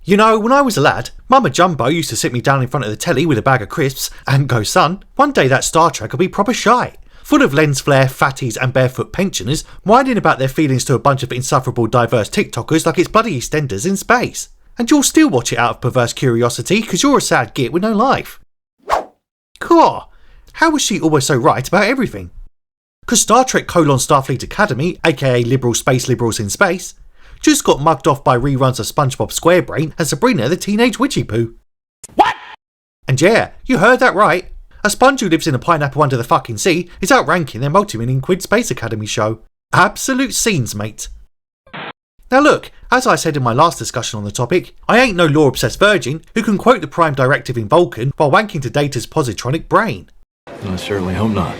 You know, when I was a lad, Mumma Jumbo used to sit me down in front of the telly with a bag of crisps and go, son, one day that Star Trek will be proper shy. Full of lens flare, fatties and barefoot pensioners whining about their feelings to a bunch of insufferable diverse TikTokers like it's bloody EastEnders in space. And you'll still watch it out of perverse curiosity because you're a sad git with no life. Caw, how was she always so right about everything? Because Star Trek : Starfleet Academy, aka liberal space liberals in space, just got mugged off by reruns of SpongeBob SquareBrain and Sabrina the Teenage Witchy Poo. What? And yeah, you heard that right. A sponge who lives in a pineapple under the fucking sea is outranking their multi-million quid Space Academy show. Absolute scenes, mate. Now look, as I said in my last discussion on the topic, I ain't no law-obsessed virgin who can quote the Prime Directive in Vulcan while wanking to Data's positronic brain. I certainly hope not.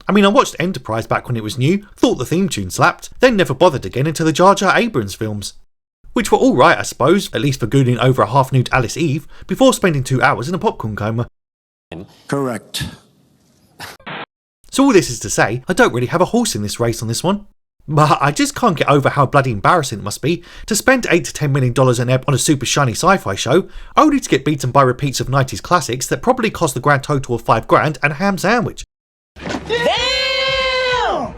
I mean, I watched Enterprise back when it was new, thought the theme tune slapped, then never bothered again until the Jar Jar Abrams films. Which were alright, I suppose, at least for gooning over a half-nude Alice Eve, before spending 2 hours in a popcorn coma. Correct. So all this is to say, I don't really have a horse in this race on this one. But I just can't get over how bloody embarrassing it must be to spend $8 to $10 million an ep on a super shiny sci-fi show, only to get beaten by repeats of 90s classics that probably cost the grand total of $5,000 and a ham sandwich. Damn!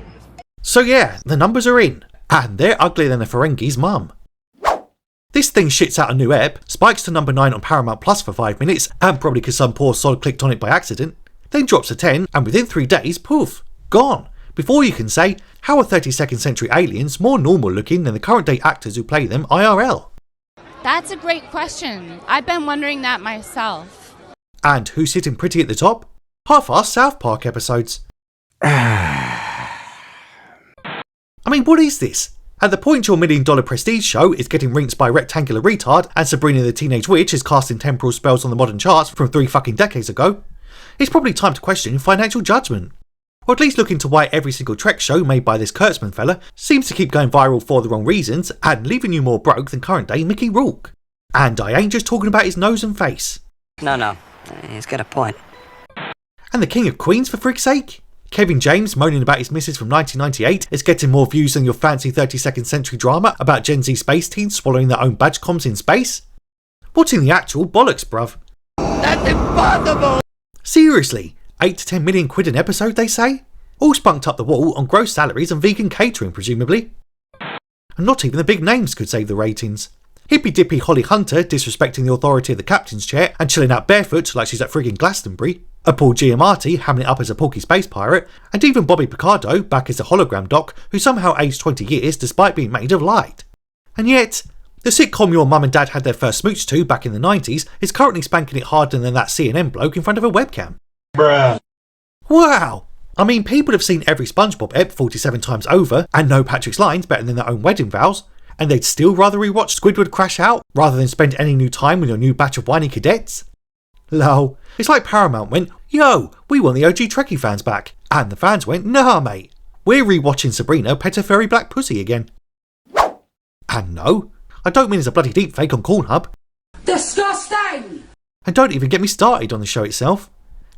So yeah, the numbers are in, and they're uglier than a Ferengi's mum. This thing shits out a new ep, spikes to number 9 on Paramount Plus for 5 minutes, and probably because some poor sod clicked on it by accident, then drops to 10, and within 3 days, poof, gone. Before you can say, how are 32nd century aliens more normal looking than the current day actors who play them IRL? That's a great question. I've been wondering that myself. And who's sitting pretty at the top? Half-assed South Park episodes. I mean, what is this? At the point your $1 million prestige show is getting rinsed by Rectangular Retard and Sabrina the Teenage Witch is casting temporal spells on the modern charts from 3 fucking decades ago, it's probably time to question financial judgment. Or at least look into why every single Trek show made by this Kurtzman fella seems to keep going viral for the wrong reasons and leaving you more broke than current day Mickey Rourke. And I ain't just talking about his nose and face. No, he's got a point. And the King of Queens, for frick's sake? Kevin James moaning about his missus from 1998 is getting more views than your fancy 32nd century drama about Gen Z space teens swallowing their own badge comms in space? What in the actual bollocks, bruv? That's impossible! Seriously, 8 to 10 million quid an episode, they say? All spunked up the wall on gross salaries and vegan catering, presumably. And not even the big names could save the ratings. Hippy-dippy Holly Hunter disrespecting the authority of the captain's chair and chilling out barefoot like she's at friggin' Glastonbury, a Paul Giamatti hamming it up as a porky space pirate, and even Bobby Picardo back as a hologram doc who somehow aged 20 years despite being made of light. And yet, the sitcom your mum and dad had their first smooch to back in the 90s is currently spanking it harder than that CNN bloke in front of a webcam. Bruh. Wow! I mean, people have seen every SpongeBob ep 47 times over and know Patrick's lines better than their own wedding vows, and they'd still rather rewatch Squidward crash out rather than spend any new time with your new batch of whiny cadets? Lol. It's like Paramount went, yo, we want the OG Trekkie fans back. And the fans went, nah mate, we're rewatching Sabrina pet a furry black pussy again. And no, I don't mean as a bloody deepfake on Cornhub. Disgusting! And don't even get me started on the show itself.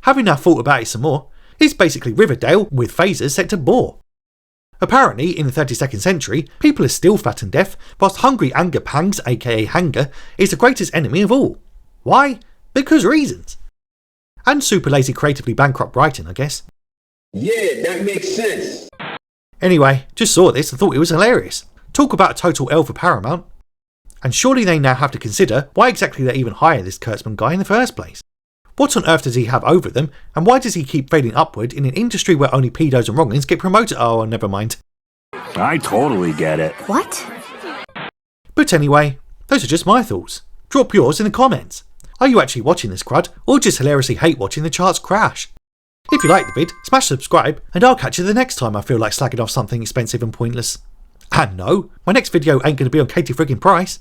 Having now thought about it some more, it's basically Riverdale with phasers set to bore. Apparently, in the 32nd century, people are still fat and deaf, whilst hungry anger pangs, aka hunger, is the greatest enemy of all. Why? Because reasons. And super lazy creatively bankrupt writing, I guess. Yeah, that makes sense. Anyway, just saw this and thought it was hilarious. Talk about a total L for Paramount. And surely they now have to consider why exactly they even hire this Kurtzman guy in the first place. What on earth does he have over them, and why does he keep fading upward in an industry where only pedos and wrongins get promoted? Oh, never mind. I totally get it. What? But anyway, those are just my thoughts. Drop yours in the comments. Are you actually watching this crud, or just hilariously hate watching the charts crash? If you like the vid, smash subscribe, and I'll catch you the next time I feel like slagging off something expensive and pointless. And no, my next video ain't going to be on Katie friggin' Price.